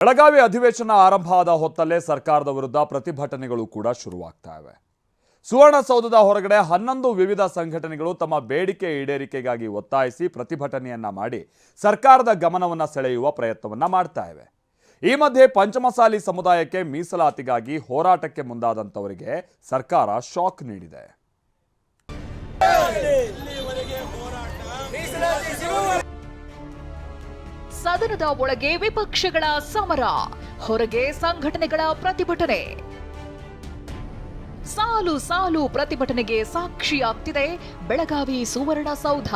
ಬೆಳಗಾವಿ ಅಧಿವೇಶನ ಆರಂಭ ಆದ ಹೊತ್ತಲ್ಲೇ ಸರ್ಕಾರದ ವಿರುದ್ಧ ಪ್ರತಿಭಟನೆಗಳು ಕೂಡ ಶುರುವಾಗ್ತಾ ಇವೆ. ಸುವರ್ಣಸೌಧದ ಹೊರಗಡೆ 11 ವಿವಿಧ ಸಂಘಟನೆಗಳು ತಮ್ಮ ಬೇಡಿಕೆ ಈಡೇರಿಕೆಗಾಗಿ ಒತ್ತಾಯಿಸಿ ಪ್ರತಿಭಟನೆಯನ್ನ ಮಾಡಿ ಸರ್ಕಾರದ ಗಮನವನ್ನು ಸೆಳೆಯುವ ಪ್ರಯತ್ನವನ್ನ ಮಾಡ್ತಾ ಇವೆ. ಈ ಮಧ್ಯೆ ಪಂಚಮಸಾಲಿ ಸಮುದಾಯಕ್ಕೆ ಮೀಸಲಾತಿಗಾಗಿ ಹೋರಾಟಕ್ಕೆ ಮುಂದಾದಂತವರಿಗೆ ಸರ್ಕಾರ ಶಾಕ್ ನೀಡಿದೆ. ಸದನದ ಒಳಗೆ ವಿಪಕ್ಷಗಳ ಸಮರ, ಹೊರಗೆ ಸಂಘಟನೆಗಳ ಪ್ರತಿಭಟನೆ. ಸಾಲು ಸಾಲು ಪ್ರತಿಭಟನೆಗೆ ಸಾಕ್ಷಿಯಾಗ್ತಿದೆ ಬೆಳಗಾವಿ ಸುವರ್ಣಸೌಧ.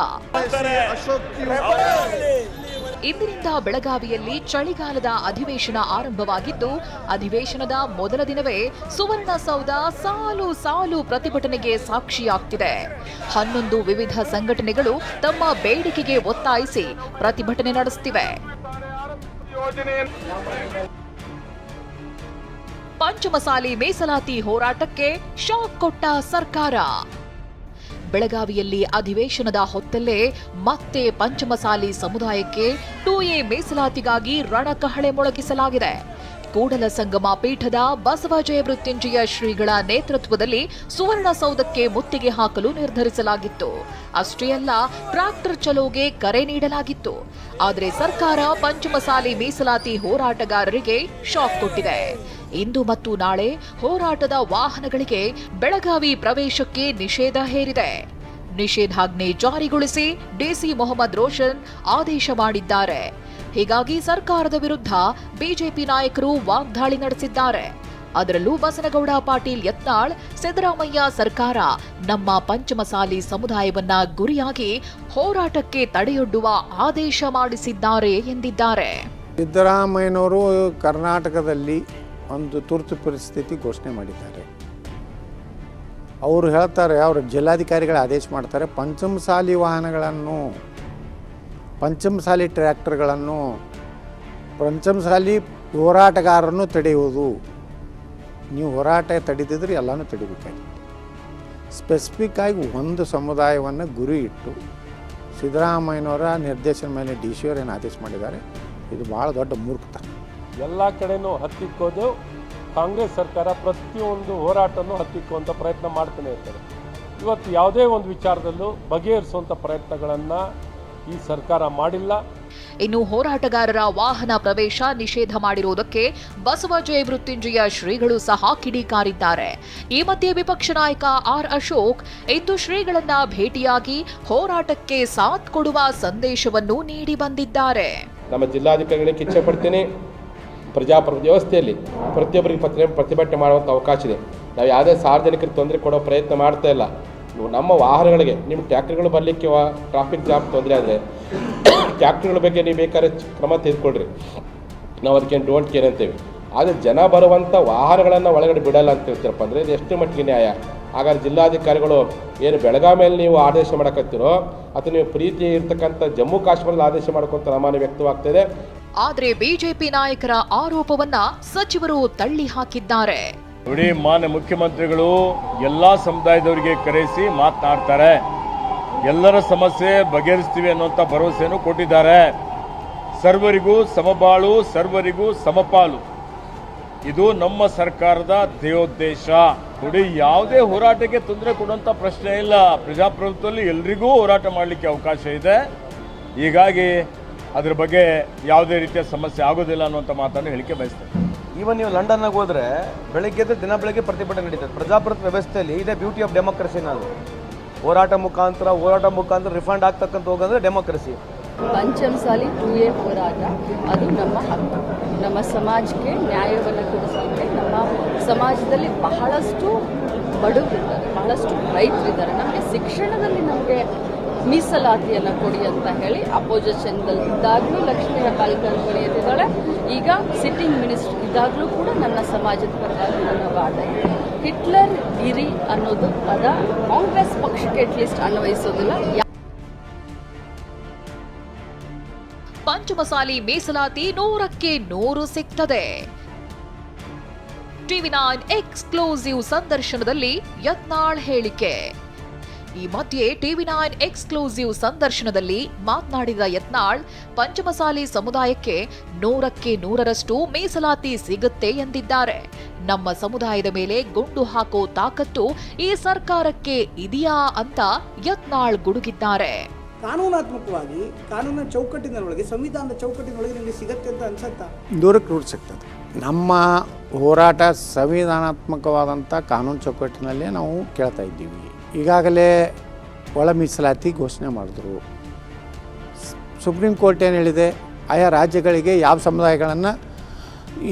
ಇಂದಿನಿಂದ ಬೆಳಗಾವಿಯಲ್ಲಿ ಚಳಿಗಾಲದ ಅಧಿವೇಶನ ಆರಂಭವಾಗಿದ್ದು, ಅಧಿವೇಶನದ ಮೊದಲ ದಿನವೇ ಸುವರ್ಣಸೌಧ ಸಾಲು ಸಾಲು ಪ್ರತಿಭಟನೆಗೆ ಸಾಕ್ಷಿಯಾಗ್ತಿದೆ. 11 ವಿವಿಧ ಸಂಘಟನೆಗಳು ತಮ್ಮ ಬೇಡಿಕೆಗೆ ಒತ್ತಾಯಿಸಿ ಪ್ರತಿಭಟನೆ ನಡೆಸುತ್ತಿವೆ. ಪಂಚಮಸಾಲಿ ಮೀಸಲಾತಿ ಹೋರಾಟಕ್ಕೆ ಶಾಕ್ ಕೊಟ್ಟ ಸರ್ಕಾರ. ಬೆಳಗಾವಿಯಲ್ಲಿ ಅಧಿವೇಶನದ ಹೊತ್ತಲ್ಲೇ ಮತ್ತೆ ಪಂಚಮಸಾಲಿ ಸಮುದಾಯಕ್ಕೆ 2A ಮೀಸಲಾತಿಗಾಗಿ ರಣಕಹಳೆ ಮೊಳಗಿಸಲಾಗಿದೆ. ಕೂಡಲ ಸಂಗಮ ಪೀಠದ ಬಸವಜಯ ಮೃತ್ಯುಂಜಯ ಶ್ರೀಗಳ ನೇತೃತ್ವದಲ್ಲಿ ಸುವರ್ಣಸೌಧಕ್ಕೆ ಮುತ್ತಿಗೆ ಹಾಕಲು ನಿರ್ಧರಿಸಲಾಗಿತ್ತು. ಅಷ್ಟೇ ಅಲ್ಲ, ಟ್ರಾಕ್ಟರ್ ಚಲೋಗೆ ಕರೆ ನೀಡಲಾಗಿತ್ತು. ಆದರೆ ಸರ್ಕಾರ ಪಂಚಮಸಾಲಿ ಮೀಸಲಾತಿ ಹೋರಾಟಗಾರರಿಗೆ ಶಾಕ್ ಕೊಟ್ಟಿದೆ. ಇಂದು ಮತ್ತು ನಾಳೆ ಹೋರಾಟದ ವಾಹನಗಳಿಗೆ ಬೆಳಗಾವಿ ಪ್ರವೇಶಕ್ಕೆ ನಿಷೇಧ ಹೇರಿದೆ. ನಿಷೇಧಾಜ್ಞೆ ಜಾರಿಗೊಳಿಸಿ ಡಿಸಿ ಮೊಹಮ್ಮದ್ ರೋಷನ್ ಆದೇಶ ಮಾಡಿದ್ದಾರೆ. ಹೀಗಾಗಿ ಸರ್ಕಾರದ ವಿರುದ್ಧ ಬಿಜೆಪಿ ನಾಯಕರು ವಾಗ್ದಾಳಿ ನಡೆಸಿದ್ದಾರೆ. ಅದರಲ್ಲೂ ಬಸನಗೌಡ ಪಾಟೀಲ್ ಯತ್ನಾಳ್, ಸಿದ್ದರಾಮಯ್ಯ ಸರ್ಕಾರ ನಮ್ಮ ಪಂಚಮಸಾಲಿ ಸಮುದಾಯವನ್ನ ಗುರಿಯಾಗಿ ಹೋರಾಟಕ್ಕೆ ತಡೆಯೊಡ್ಡುವ ಆದೇಶ ಮಾಡಿಸಿದ್ದಾರೆ ಎಂದಿದ್ದಾರೆ. ಸಿದ್ದರಾಮಯ್ಯನವರು ಕರ್ನಾಟಕದಲ್ಲಿ ಒಂದು ತುರ್ತು ಪರಿಸ್ಥಿತಿ ಘೋಷಣೆ ಮಾಡಿದ್ದಾರೆ. ಅವರು ಹೇಳ್ತಾರೆ, ಅವರು ಜಿಲ್ಲಾಧಿಕಾರಿಗಳ ಆದೇಶ ಮಾಡ್ತಾರೆ, ಪಂಚಮಸಾಲಿ ವಾಹನಗಳನ್ನು, ಪಂಚಮಸಾಲಿ ಟ್ರ್ಯಾಕ್ಟರ್ಗಳನ್ನು, ಪಂಚಮಸಾಲಿ ಹೋರಾಟಗಾರರನ್ನು ತಡೆಯುವುದು. ನೀವು ಹೋರಾಟ ತಡೆದಿದ್ರೆ ಎಲ್ಲನೂ ತಡಿಬೇಕಾಗಿತ್ತು. ಸ್ಪೆಸಿಫಿಕ್ ಆಗಿ ಒಂದು ಸಮುದಾಯವನ್ನು ಗುರಿ ಇಟ್ಟು ಸಿದ್ದರಾಮಯ್ಯನವರ ನಿರ್ದೇಶನ ಮೇಲೆ DC ಅವರು ಏನು ಆದೇಶ ಮಾಡಿದ್ದಾರೆ, ಇದು ಭಾಳ ದೊಡ್ಡ ಮೂರ್ಖತನ. ಎಲ್ಲ ಕಡೆನೂ ಹತ್ತಿಕ್ಕೋದು ಕಾಂಗ್ರೆಸ್ ಸರ್ಕಾರ ಪ್ರತಿಯೊಂದು ಹೋರಾಟನೂ ಹತ್ತಿಕ್ಕುವಂಥ ಪ್ರಯತ್ನ ಮಾಡ್ತಾನೆ ಇರ್ತಾರೆ. ಇವತ್ತು ಯಾವುದೇ ಒಂದು ವಿಚಾರದಲ್ಲೂ ಬಗೆಹರಿಸುವಂಥ ಪ್ರಯತ್ನಗಳನ್ನು ಈ ಸರ್ಕಾರ ಮಾಡಿಲ್ಲ. ಇನ್ನು ಹೋರಾಟಗಾರರ ವಾಹನ ಪ್ರವೇಶ ನಿಷೇಧ ಮಾಡಿರುವುದಕ್ಕೆ ಬಸವಜಯ ಮೃತ್ಯುಂಜಯ ಶ್ರೀಗಳು ಸಹ ಕಿಡಿಕಾರಿದ್ದಾರೆ. ಈ ಮಧ್ಯೆ ವಿಪಕ್ಷ ನಾಯಕ ಆರ್ ಅಶೋಕ್ ಇಂದು ಶ್ರೀಗಳನ್ನ ಭೇಟಿಯಾಗಿ ಹೋರಾಟಕ್ಕೆ ಸಾಥ್ ಕೊಡುವ ಸಂದೇಶವನ್ನು ನೀಡಿ ಬಂದಿದ್ದಾರೆ. ನಮ್ಮ ಜಿಲ್ಲಾಧಿಕಾರಿಗಳಿಗೆ ಇಚ್ಛೆ ಪಡ್ತೀನಿ, ಪ್ರಜಾಪ್ರಭುತ್ವ ವ್ಯವಸ್ಥೆಯಲ್ಲಿ ಪ್ರತಿಯೊಬ್ಬರಿಗೆ ಪ್ರತಿಭಟನೆ ಮಾಡುವಂಥ ಅವಕಾಶ ಇದೆ. ನಾವು ಯಾವುದೇ ಸಾರ್ವಜನಿಕರಿಗೆ ತೊಂದರೆ ಕೊಡೋ ಪ್ರಯತ್ನ ಮಾಡ್ತಾ ಇಲ್ಲ. ನಮ್ಮ ವಾಹನಗಳಿಗೆ ನಿಮ್ಮ ಟ್ಯಾಕ್ಟರ್ಗಳು ಬರಲಿಕ್ಕೆ ಟ್ರಾಫಿಕ್ ಜಾಮ್ ತೊಂದರೆ ಆದರೆ ಟ್ಯಾಕ್ಟರ್ಗಳ ಬಗ್ಗೆ ನೀವು ಬೇಕಾದ್ರೆ ಕ್ರಮ ತೆಗೆದುಕೊಳ್ರಿ, ನಾವು ಅದಕ್ಕೇನು ಡೋಂಟ್ ಕೇರ್ ಅಂತೇವೆ. ಆದರೆ ಜನ ಬರುವಂಥ ವಾಹನಗಳನ್ನು ಒಳಗಡೆ ಬಿಡಲ್ಲ ಅಂತ ಹೇಳ್ತಾರಪ್ಪ ಅಂದರೆ ಇದು ಎಷ್ಟು ಮಟ್ಟಿಗೆ ನ್ಯಾಯ? ಹಾಗಾದ್ರೆ ಜಿಲ್ಲಾಧಿಕಾರಿಗಳು ಏನು ಬೆಳಗಾವಿಯಲ್ಲಿ ನೀವು ಆದೇಶ ಮಾಡಕತ್ತೀರೋ ಅಥವಾ ನೀವು ಪ್ರೀತಿ ಇರ್ತಕ್ಕಂಥ ಜಮ್ಮು ಕಾಶ್ಮೀರದಲ್ಲಿ ಆದೇಶ ಮಾಡ್ಕೊಂತ ಅನುಮಾನ ವ್ಯಕ್ತವಾಗ್ತಿದೆ. ಆದರೆ ಬಿಜೆಪಿ ನಾಯಕರ ಆರೋಪವನ್ನ ಸಚಿವರು ತಳ್ಳಿ ಹಾಕಿದ್ದಾರೆ. ನೋಡಿ, ಮಾನ್ಯ ಮುಖ್ಯಮಂತ್ರಿಗಳು ಎಲ್ಲ ಸಮುದಾಯದವರಿಗೆ ಕರೆಸಿ ಮಾತನಾಡ್ತಾರೆ, ಎಲ್ಲರ ಸಮಸ್ಯೆ ಬಗೆಹರಿಸ್ತೀವಿ ಅನ್ನುವಂಥ ಭರವಸೆಯನ್ನು ಕೊಟ್ಟಿದ್ದಾರೆ. ಸರ್ವರಿಗೂ ಸಮಬಾಳು, ಸರ್ವರಿಗೂ ಸಮಪಾಲು, ಇದು ನಮ್ಮ ಸರ್ಕಾರದ ಧ್ಯೇಯೋದ್ದೇಶ. ನೋಡಿ, ಯಾವುದೇ ಹೋರಾಟಕ್ಕೆ ತೊಂದರೆ ಕೊಡುವಂಥ ಪ್ರಶ್ನೆ ಇಲ್ಲ. ಪ್ರಜಾಪ್ರಭುತ್ವದಲ್ಲಿ ಎಲ್ರಿಗೂ ಹೋರಾಟ ಮಾಡಲಿಕ್ಕೆ ಅವಕಾಶ ಇದೆ. ಹೀಗಾಗಿ ಅದ್ರ ಬಗ್ಗೆ ಯಾವುದೇ ರೀತಿಯ ಸಮಸ್ಯೆ ಆಗೋದಿಲ್ಲ ಅನ್ನುವಂಥ ಮಾತನ್ನು ಹೇಳಿಕೆ ಬಯಸ್ತೇನೆ. ಈವನ್ ನೀವು ಲಂಡನ್ಗೆ ಹೋದರೆ ಬೆಳಗ್ಗೆ ದಿನ ಬೆಳಗ್ಗೆ ಪ್ರತಿಭಟನೆ ನಡೀತದೆ. ಪ್ರಜಾಪ್ರಭುತ್ವ ವ್ಯವಸ್ಥೆಯಲ್ಲಿ ಇದೇ ಬ್ಯೂಟಿ ಆಫ್ ಡೆಮೋಕ್ರಸಿ. ನಾವು ಹೋರಾಟ ಮುಖಾಂತರ ರಿಫಂಡ್ ಆಗ್ತಕ್ಕಂಥ ಹೋಗಂದ್ರೆ ಡೆಮೋಕ್ರಸಿ. ಪಂಚಮಸಾಲಿ 2A ಹೋರಾಟ ಅದು ನಮ್ಮ ಹಕ್ಕು. ನಮ್ಮ ಸಮಾಜಕ್ಕೆ ನ್ಯಾಯವನ್ನು ಕೊಡಿಸಲಿಕ್ಕೆ ನಮ್ಮ ಸಮಾಜದಲ್ಲಿ ಬಹಳಷ್ಟು ಬಡವರಿದ್ದಾರೆ, ಬಹಳಷ್ಟು ರೈತರಿದ್ದಾರೆ. ನಮಗೆ ಶಿಕ್ಷಣದಲ್ಲಿ ನಮಗೆ ಮೀಸಲಾತಿಯನ್ನು ಕೊಡಿ ಅಂತ ಹೇಳಿ ಅಪೋಸಿಷನ್ದಲ್ಲಿ ಇದ್ದಾಗಲೂ ಲಕ್ಷ್ಮೀ ಹೆಬ್ಬಾಳ್ಕರ್ ಎತ್ತಿದ್ದಾಳೆ. ಈಗ ಸಿಟ್ಟಿಂಗ್ ಮಿನಿಸ್ಟರ್ ಇದ್ದಾಗಲೂ ಕೂಡ ನನ್ನ ಸಮಾಜದ ಪರವಾಗಿ ನನ್ನ ವಾದ ಇದೆ. ಹಿಟ್ಲರ್ ಗಿರಿ ಅನ್ನೋದು ಪದ ಕಾಂಗ್ರೆಸ್ ಪಕ್ಷಕ್ಕೆ ಅಟ್ಲೀಸ್ಟ್ ಅನ್ವಯಿಸೋದಿಲ್ಲ. ಪಂಚಮಸಾಲಿ ಮೀಸಲಾತಿ 100ಕ್ಕೆ 100 ಸಿಗ್ತದೆ. TV9 ಎಕ್ಸ್ಕ್ಲೂಸಿವ್ ಸಂದರ್ಶನದಲ್ಲಿ ಯತ್ನಾಳ್ ಹೇಳಿಕೆ. ಈ ಮಧ್ಯೆ ಟಿವಿ9 ಎಕ್ಸ್ಕ್ಲೂಸಿವ್ ಸಂದರ್ಶನದಲ್ಲಿ ಮಾತನಾಡಿದ ಯತ್ನಾಳ್, ಪಂಚಮಸಾಲಿ ಸಮುದಾಯಕ್ಕೆ 100ಕ್ಕೆ 100ರಷ್ಟು ಮೀಸಲಾತಿ ಸಿಗುತ್ತೆ ಎಂದಿದ್ದಾರೆ. ನಮ್ಮ ಸಮುದಾಯದ ಮೇಲೆ ಗುಂಡು ಹಾಕೋ ತಾಕತ್ತು ಈ ಸರ್ಕಾರಕ್ಕೆ ಇದೆಯಾ ಅಂತ ಯತ್ನಾಳ್ ಗುಡುಗಿದ್ದಾರೆ. ಕಾನೂನಾತ್ಮಕವಾಗಿ ಕಾನೂನಿನ ಚೌಕಟ್ಟಿನೊಳಗೆ, ಸಂವಿಧಾನದ ಚೌಕಟ್ಟಿನೊಳಗೆ ನಿಮಗೆ ಸಿಗತ್ತೆ ಅಂತ ಅನ್ಸತ್ತಾ? ದೂರಕ್ಕೆ ರೂಢಿಸಿಗ್ತದೆ. ನಮ್ಮ ಹೋರಾಟ ಸಂವಿಧಾನಾತ್ಮಕವಾದಂಥ ಕಾನೂನು ಚೌಕಟ್ಟಿನಲ್ಲೇ ನಾವು ಕೇಳ್ತಾ ಇದ್ದೀವಿ. ಈಗಾಗಲೇ ಒಳ ಮೀಸಲಾತಿ ಘೋಷಣೆ ಮಾಡಿದ್ರು. ಸುಪ್ರೀಂ ಕೋರ್ಟ್ ಏನು ಹೇಳಿದೆ, ಆಯಾ ರಾಜ್ಯಗಳಿಗೆ ಯಾವ ಸಮುದಾಯಗಳನ್ನು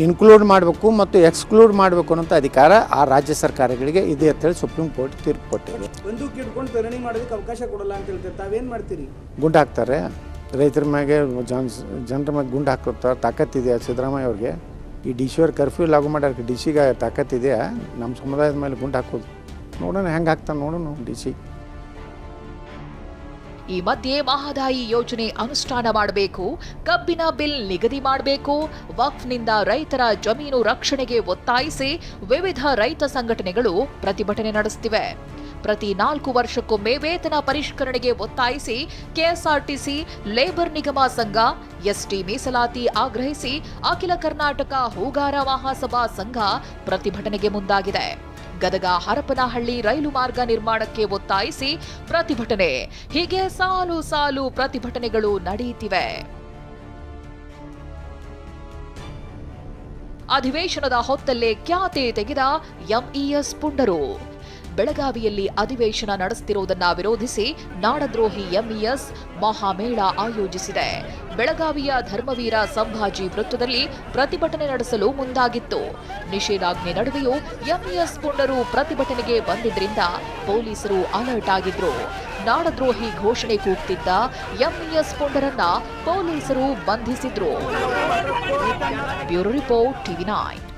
ಇನ್ಕ್ಲೂಡ್ ಮಾಡಬೇಕು ಮತ್ತು ಎಕ್ಸ್ಕ್ಲೂಡ್ ಮಾಡಬೇಕು ಅನ್ನೋಂಥ ಅಧಿಕಾರ ಆ ರಾಜ್ಯ ಸರ್ಕಾರಗಳಿಗೆ ಇದೆ ಅಂತೇಳಿ ಸುಪ್ರೀಂ ಕೋರ್ಟ್ ತೀರ್ಪು ಕೊಟ್ಟಿದೆ. ಬಂದೂಕು ಇಟ್ಕೊಂಡು ಧರಣಿ ಮಾಡೋದಕ್ಕೆ ಅವಕಾಶ ಕೊಡಲ್ಲ ಅಂತ ಹೇಳ್ತಾರೆ. ತಾವೇನು ಮಾಡ್ತೀರಿ? ಗುಂಡು ಹಾಕ್ತಾರೆ, ರೈತರ ಮ್ಯಾಗೆ ಜನರ ಮ್ಯಾಗೆ ಗುಂಡು ಹಾಕುತ್ತಾರೆ. ತಾಕತ್ತಿದೆಯಾ ಸಿದ್ದರಾಮಯ್ಯ ಅವ್ರಿಗೆ? ಈ DC ಅವ್ರ ಕರ್ಫ್ಯೂ ಲಾಗು ಮಾಡೋಕ್ಕೆ DC ತಾಕತ್ತಿದೆಯಾ ನಮ್ಮ ಸಮುದಾಯದ ಮೇಲೆ ಗುಂಡು ಹಾಕೋದು? ನೋಡೋಣ ಹೆಂಗೆ ಹಾಕ್ತಾನೆ, ನೋಡೋಣ DC. ಈ ಮಧ್ಯೆ ಮಹದಾಯಿ ಯೋಜನೆ ಅನುಷ್ಠಾನ ಮಾಡಬೇಕು, ಕಬ್ಬಿನ ಬಿಲ್ ನಿಗದಿ ಮಾಡಬೇಕು, ವಕ್ಫ್ನಿಂದ ರೈತರ ಜಮೀನು ರಕ್ಷಣೆಗೆ ಒತ್ತಾಯಿಸಿ ವಿವಿಧ ರೈತ ಸಂಘಟನೆಗಳು ಪ್ರತಿಭಟನೆ ನಡೆಸುತ್ತಿವೆ. ಪ್ರತಿ 4 ವರ್ಷಕ್ಕೊಮ್ಮೆ ವೇತನ ಪರಿಷ್ಕರಣೆಗೆ ಒತ್ತಾಯಿಸಿ ಕೆಎಸ್ಆರ್ಟಿಸಿ, ಲೇಬರ್ ನಿಗಮ ಸಂಘ, ಎಸ್ಟಿ ಮೀಸಲಾತಿ ಆಗ್ರಹಿಸಿ ಅಖಿಲ ಕರ್ನಾಟಕ ಹೂಗಾರ ಮಹಾಸಭಾ ಸಂಘ ಪ್ರತಿಭಟನೆಗೆ ಮುಂದಾಗಿದೆ. ಗದಗ ಹರಪನಹಳ್ಳಿ ರೈಲು ಮಾರ್ಗ ನಿರ್ಮಾಣಕ್ಕೆ ಒತ್ತಾಯಿಸಿ ಪ್ರತಿಭಟನೆ. ಹೀಗೆ ಸಾಲು ಸಾಲು ಪ್ರತಿಭಟನೆಗಳು ನಡೆಯುತ್ತಿವೆ. ಅಧಿವೇಶನದ ಹೊತ್ತಲ್ಲೇ ಖ್ಯಾತೆ ತೆಗೆದ ಎಂಇಎಸ್ ಪುಂಡರು. ಬೆಳಗಾವಿಯಲ್ಲಿ ಅಧಿವೇಶನ ನಡೆಸುತ್ತಿರುವುದನ್ನು ವಿರೋಧಿಸಿ ನಾಡದ್ರೋಹಿ ಎಂಇಎಸ್ ಮಹಾಮೇಳ ಆಯೋಜಿಸಿದೆ. ಬೆಳಗಾವಿಯ ಧರ್ಮವೀರ ಸಂಭಾಜಿ ವೃತ್ತದಲ್ಲಿ ಪ್ರತಿಭಟನೆ ನಡೆಸಲು ಮುಂದಾಗಿತ್ತು. ನಿಷೇಧಾಜ್ಞೆ ನಡುವೆಯೂ ಎಂಇಎಸ್ ಪುಂಡರು ಪ್ರತಿಭಟನೆಗೆ ಬಂದಿದ್ದರಿಂದ ಪೊಲೀಸರು ಅಲರ್ಟ್ ಆಗಿದ್ರು. ನಾಡದ್ರೋಹಿ ಘೋಷಣೆ ಕೂಗ್ತಿದ್ದ ಎಂಇಎಸ್ ಪುಂಡರನ್ನ ಪೊಲೀಸರು ಬಂಧಿಸಿದ್ರು. Bureau report, ಟಿವಿ9.